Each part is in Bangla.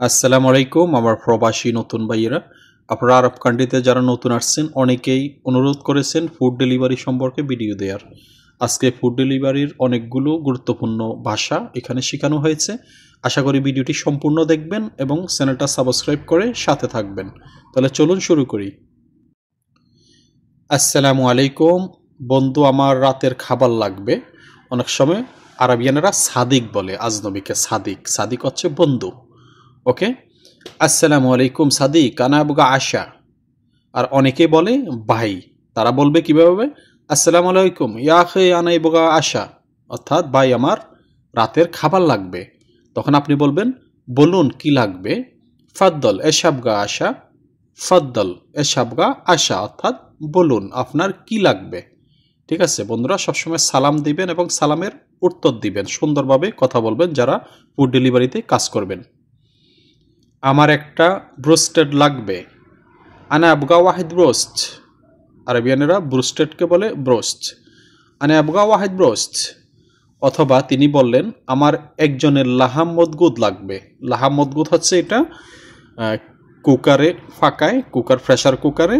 আসসালামু আলাইকুম আমার প্রবাসী নতুন ভাইয়েরা। আপনারা আরব কান্ট্রিতে যারা নতুন আসছেন অনেকেই অনুরোধ করেছেন ফুড ডেলিভারি সম্পর্কে ভিডিও দেওয়ার। আজকে ফুড ডেলিভারির অনেকগুলো গুরুত্বপূর্ণ ভাষা এখানে শেখানো হয়েছে। আশা করি ভিডিওটি সম্পূর্ণ দেখবেন এবং চ্যানেলটা সাবস্ক্রাইব করে সাথে থাকবেন। তাহলে চলুন শুরু করি। আসসালামু আলাইকুম বন্ধু, আমার রাতের খাবার লাগবে। অনেক সময় আরবিয়ানেরা সাদিক বলে, আজনবীকে সাদিক। সাদিক হচ্ছে বন্ধু। ওকে, আসসালামু আলাইকুম সাদিক, আনা আবগা আশা। আর অনেকে বলে ভাই, তারা বলবে কিভাবে? আসসালামু আলাইকুম ইয়া আখি আনা আবগা আশা, অর্থাৎ ভাই আমার রাতের খাবার লাগবে। তখন আপনি বলবেন বলুন কি লাগবে। ফাদ্দল এশাবগা আশা, ফাদ্দল এশাবগা আশা, অর্থাৎ বলুন আপনার কি লাগবে। ঠিক আছে বন্ধুরা, সবসময় সালাম দিবেন এবং সালামের উত্তর দিবেন, সুন্দরভাবে কথা বলবেন যারা ফুড ডেলিভারিতে কাজ করবেন। আমার একটা ব্রোস্টেড লাগবে। আনা আবগা ওয়াহিদ ব্রোস্ট। আরবিয়ানেরা ব্রোস্টেডকে বলে ব্রোস্ট। আনা আবগা ওয়াহিদ ব্রোস্ট। অথবা তিনি বললেন আমার একজনের লাহাম মদগুদ লাগবে। লাহাম মদগুদ হচ্ছে এটা কুকারে ফাঁকায়, প্রেসার কুকারে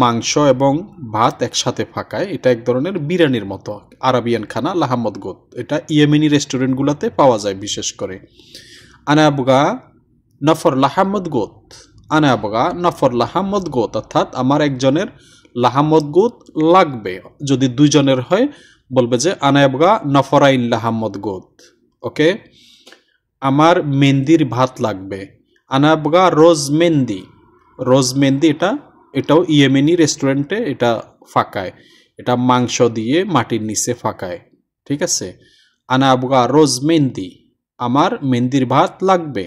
মাংস এবং ভাত একসাথে ফাঁকায়। এটা এক ধরনের বিরিয়ানির মতো আরবিয়ান খানা লাহাম মদগুদ। এটা ইয়েমেনি রেস্টুরেন্টগুলোতে পাওয়া যায় বিশেষ করে। আনা আবগা নফর লাহামদ গোত। আনা আবগা নফর লাহামদ গোত, অর্থাৎ আমার একজনের লাহামদ গোত লাগবে। যদি দুইজনের হয় বলবে যে আনা আবগা নফরাইন লাহামদ গোত। ওকে, আমার মেহেন্দির ভাত লাগবে। আনা আবগা রোজ মেহেন্দি। রোজ মেহেন্দি এটাও ইয়েমেনি রেস্টুরেন্টে এটা ফাঁকায়। এটা মাংস দিয়ে মাটির নিচে ফাঁকায়। ঠিক আছে, আনা আবগা রোজ মেহেন্দি, আমার মেহেন্দির ভাত লাগবে।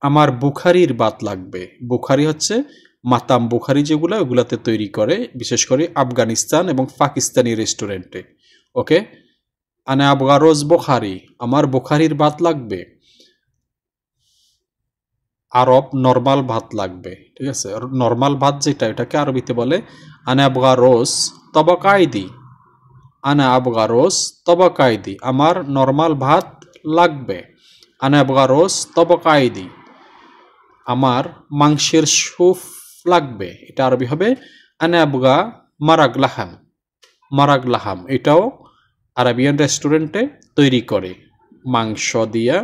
আমার বুখারির ভাত লাগবে। বুখারি হচ্ছে মাতাম বুখারি, যেগুলো ওগুলাতে তৈরি করে বিশেষ করে আফগানিস্তান এবং পাকিস্তানি রেস্টুরেন্টে। ওকে, আনা আবগা রোজ বুখারি, আমার বুখারির ভাত লাগবে। আরব নর্মাল ভাত লাগবে। ঠিক আছে, নর্মাল ভাত যেটা, এটাকে আরবিতে বলে আনা আবগা রোজ তবাকাইদি। আনা আবগা রোজ তবাকাইদি, আমার নর্মাল ভাত লাগবে। আনা আবগা রোজ তবাকাইদি, আমার মাংসের স্যুপ লাগবে। এটা আরবি হবে আনা আবগা মারাগ লাহাম। মারাগ লাহাম এটাও আরবিয়ান রেস্টুরেন্টে তৈরি করে, মাংস দিয়া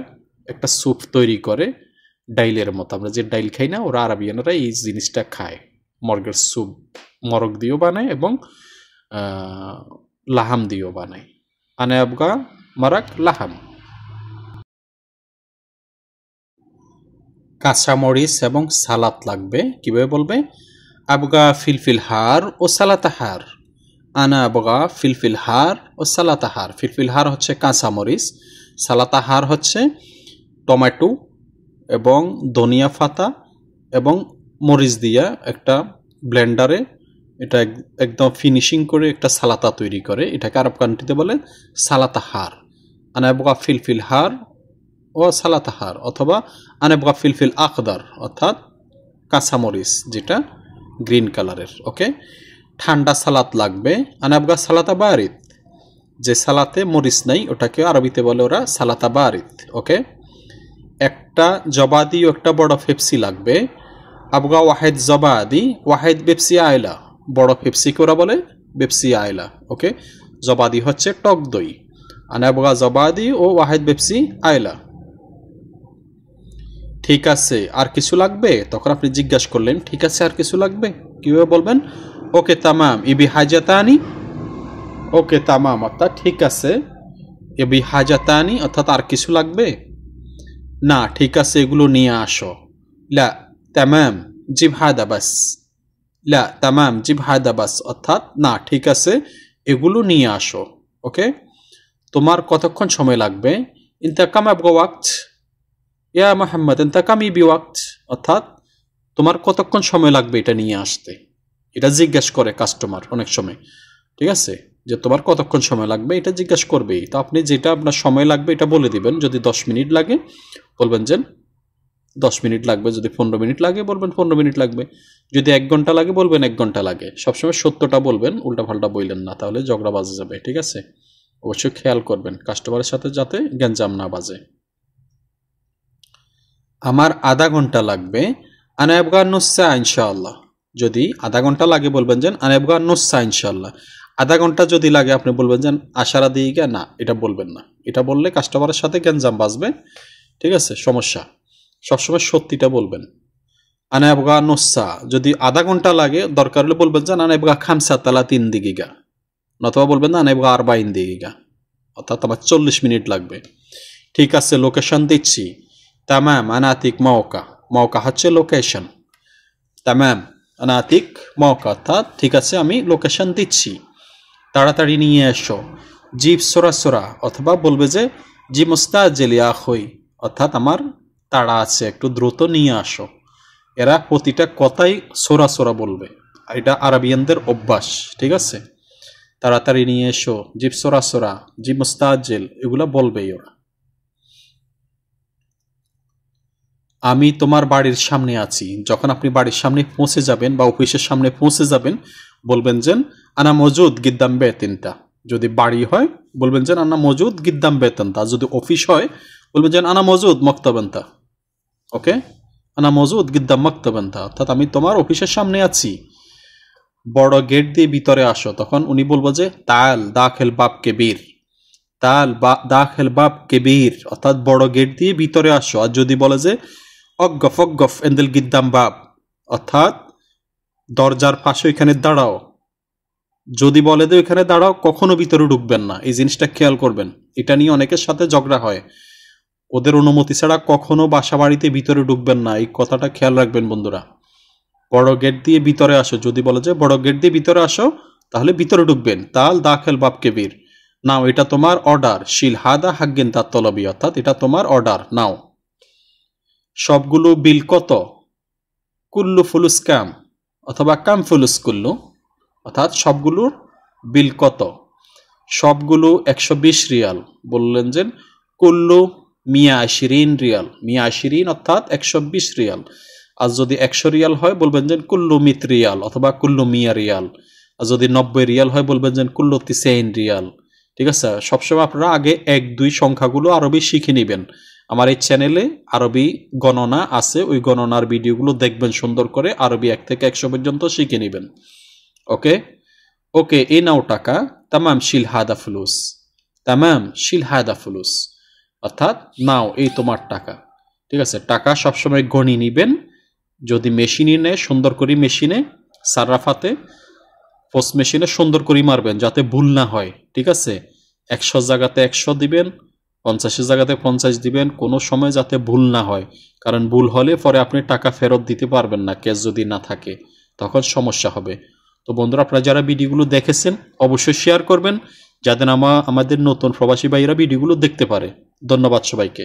একটা স্যুপ তৈরি করে ডাইলের মতো। আমরা যে ডাইল খাই না, ওরা আরবিয়ানরা এই জিনিসটা খায়। মর্গের স্যুপ মরগ দিয়েও বানায় এবং লাহাম দিয়েও বানায়। আনা আবগা মারাগ লাহাম। কাঁচামরিচ এবং সালাদ লাগবে। কিভাবে বলবে? আবগা ফিলফিল হার ও সালাতাহার। আনা আবগা ফিলফিল হার ও সালাতাহার। ফিলফিল হার হচ্ছে কাঁচামরিচ, সালাতাহার হচ্ছে টমেটো এবং ধনিয়া পাতা এবং মরিচ দিয়া একটা ব্লেন্ডারে এটা একদম ফিনিশিং করে একটা সালাতা তৈরি করে। এটাকে আরব কান্ট্রিতে বলে সালাতাহার। আনা আবগা ফিলফিল হার ও সালাতাহার, অথবা আনাবগা ফিলফিল আখদার, অর্থাৎ কাঁচামরিচ যেটা গ্রিন কালারের। ওকে, ঠান্ডা সালাদ লাগবে। আনাবগা সালাতা বারিদ, যে সালাতে মরিচ নাই ওটাকে আরবিতে বলে ওরা সালাতা বারিদ। ওকে, একটা জবাদি ও একটা বড় পেপসি লাগবে। আবগা ওয়াহেদ জবাদি ওয়াহেদ পেপসি আয়লা। বড় পেপসিকে ওরা বলে পেপসি আয়লা। ওকে, জবাদি হচ্ছে টক দই। আনাবগা জবাদি ও ওয়াহেদ পেপসি আয়লা। ঠিক আছে, আর কিছু লাগবে? তখন আপনি জিজ্ঞাসা করলেন ঠিক আছে আর কিছু লাগবে, কিভাবে বলবেন? ওকে তামাম ইবি হাজাতানি। ওকে তামাম অর্থাৎ ঠিক আছে, ইবি হাজাতানি অর্থাৎ আর কিছু লাগবে না, ঠিক আছে এগুলো নিয়ে আসো। লা তামাম জিব হাদা বাস। লা তামাম জিব হাদা বাস, অর্থাৎ না ঠিক আছে এগুলো নিয়ে আসো। ওকে, তোমার কতক্ষণ সময় লাগবে? ইনতা কাম আবগা ওয়াক্ত ইয়া মোহাম্মদ এন্তা কামি বিওয়াক্ত, অর্থাৎ তোমার কতক্ষণ সময় লাগবে এটা নিয়ে আসতে। এটা জিজ্ঞেস করে কাস্টমার অনেক সময়। ঠিক আছে, যে তোমার কতক্ষণ সময় লাগবে এটা জিজ্ঞেস করবেই। তো আপনি যেটা আপনার সময় লাগবে এটা বলে দিবেন। যদি 10 মিনিট লাগে বলবেন যে 10 মিনিট লাগবে। যদি 15 মিনিট লাগে বলবেন 15 মিনিট লাগবে। যদি 1 ঘন্টা লাগে বলবেন 1 ঘন্টা লাগে। সবসময় সত্যটা বলবেন, উল্টাপাল্টা বললেন না, তাহলে ঝগড়া বাজে যাবে। ঠিক আছে, অবশ্যই খেয়াল করবেন কাস্টমারের সাথে যাতে গ্যাঞ্জাম না বাজে। আমার আধা ঘন্টা লাগবে, আনা আবগা নুস সা ইনশাআল্লাহ। যদি আধা ঘন্টা লাগে বলবেন যে আনা আবগা নুস সা ইনশাআল্লাহ। আধা ঘন্টা যদি লাগে আপনি বলবেন যে আশারা দিয়েগা, না এটা বলবেন না। এটা বললে কাস্টমারের সাথে গ্যাঞ্জাম বাজবে, ঠিক আছে, সমস্যা। সবসময় সত্যিটা বলবেন। আনা আবগা নুস সা, যদি আধা ঘন্টা লাগে দরকার হলে বলবেন যে আনা আবগা খামসা তালা 3 দিগিগা, নতুবা বলবেন না আনা আবগা 40 দিগিগা, অর্থাৎ আমার 40 মিনিট লাগবে। ঠিক আছে, লোকেশন দিচ্ছি। তামাম আনাতিক মৌকা, মৌকা হচ্ছে লোকেশন। তামাম আনাতিক মৌকা, অর্থাৎ ঠিক আছে আমি লোকেশন দিচ্ছি, তাড়াতাড়ি নিয়ে এসো। জিব সোরা সোরা, অথবা বলবে যে জি মুস্তাজিল ইয়া আখুই, অর্থাৎ আমার তাড়া আছে, একটু দ্রুত নিয়ে আসো। এরা প্রতিটা কথাই সোরা সোরা বলবে, এটা আরবিয়ানদের অভ্যাস, ঠিক আছে। তাড়াতাড়ি নিয়ে এসো, জিব সোরা সোরা, জি মুস্তাজিল, এগুলা বলবেই ওরা। আমি তোমার বাড়ির সামনে আছি, যখন আপনি বাড়ির সামনে পৌঁছে যাবেন বা অফিসের সামনে পৌঁছে যাবেন বলবেন যে আনা মজুদ গিদ্দাম বেতিনটা। যদি বাড়ি হয় বলবেন যে আনা মজুদ গিদ্দাম বেতনতা, যদি অফিস হয় বলবেন যে আনা মজুদ মক্তবেনতা। ওকে, আনা মজুদ গিদ্দাম মক্তবেনতা, অর্থাৎ আমি তোমার অফিসের সামনে আছি, বড় গেট দিয়ে ভিতরে আসো। তখন উনি বলবো যে তাল দাখেল বাপ কেবির, তাল দাখেল বাপ কেবির, অর্থাৎ বড় গেট দিয়ে ভিতরে আসো। আর যদি বলে যে অগফ অগফ এন্দেল গিদ্দাম বাপ, অর্থাৎ দরজার পাশে এখানে দাঁড়াও। যদি বলে যে এখানে দাঁড়াও, কখনো ভিতরে ঢুকবেন না, এই জিনিসটা খেয়াল করবেন। এটা নিয়ে অনেকের সাথে ঝগড়া হয়, ওদের অনুমতি ছাড়া কখনো বাসা বাড়িতে ভিতরে ঢুকবেন না, এই কথাটা খেয়াল রাখবেন বন্ধুরা। বড় গেট দিয়ে ভিতরে আসো, যদি বলে যে বড় গেট দিয়ে ভিতরে আসো তাহলে ভিতরে ঢুকবেন। তাল দাখেল বাপ কেবির, নাও এটা তোমার অর্ডার। শিল হাদা হাগ্গেন তার তলবি, অর্থাৎ এটা তোমার অর্ডার, নাও। সবগুলো বিল কত? কুল্লু ফুলুস কাম, অথবা কাম ফুলুস কুল্লু, অর্থাৎ সবগুলোর বিল কত? সবগুলো 120 রিয়াল। বললেন যে কুল্লু মিয়া আশিরিন রিয়াল, মিয়া আশিরিন অর্থাৎ 120 রিয়াল। আর যদি 100 রিয়াল হয় বলবেন যে কুল্লু মিত রিয়াল, অথবা কুল্লু মিয়া রিয়াল। আর যদি 90 রিয়াল হয় বলবেন যে কুল্লু তিসেইন রিয়াল। ঠিক আছে, সবসময় আপনারা আগে 1-2 সংখ্যাগুলো আরবি শিখে নেবেন। আমার এই চ্যানেলে আরবি গণনা আছে, ওই গণনার ভিডিওগুলো দেখবেন সুন্দর করে, আরবি 1 থেকে 100 পর্যন্ত শিখে নেবেন। ওকে ওকে, এই নাও টাকা। তামাম শিল হাদা ফুলুস, তামাম শিল হাদা ফুলুস, অর্থাৎ নাও এই তোমার টাকা। ঠিক আছে, টাকা সবসময় গণি নিবেন। যদি মেশিনে নেয় সুন্দর করে মেশিনে সার্রাফাতে পোস্ট মেশিনে সুন্দর করে মারবেন যাতে ভুল না হয়। ঠিক আছে, 100 জায়গাতে 100 দিবেন, 50 জায়গাতে 50 দিবেন, কোনো সময় যাতে ভুল না হয়। কারণ ভুল হলে পরে আপনি টাকা ফেরত দিতে পারবেন না, ক্যাশ যদি না থাকে, তখন সমস্যা হবে। তো বন্ধুরা, আপনারা যারা ভিডিওগুলো দেখেছেন অবশ্যই শেয়ার করবেন, যাতে আমাদের নতুন প্রবাসী ভাইয়েরা ভিডিওগুলো দেখতে পারে। ধন্যবাদ সবাইকে।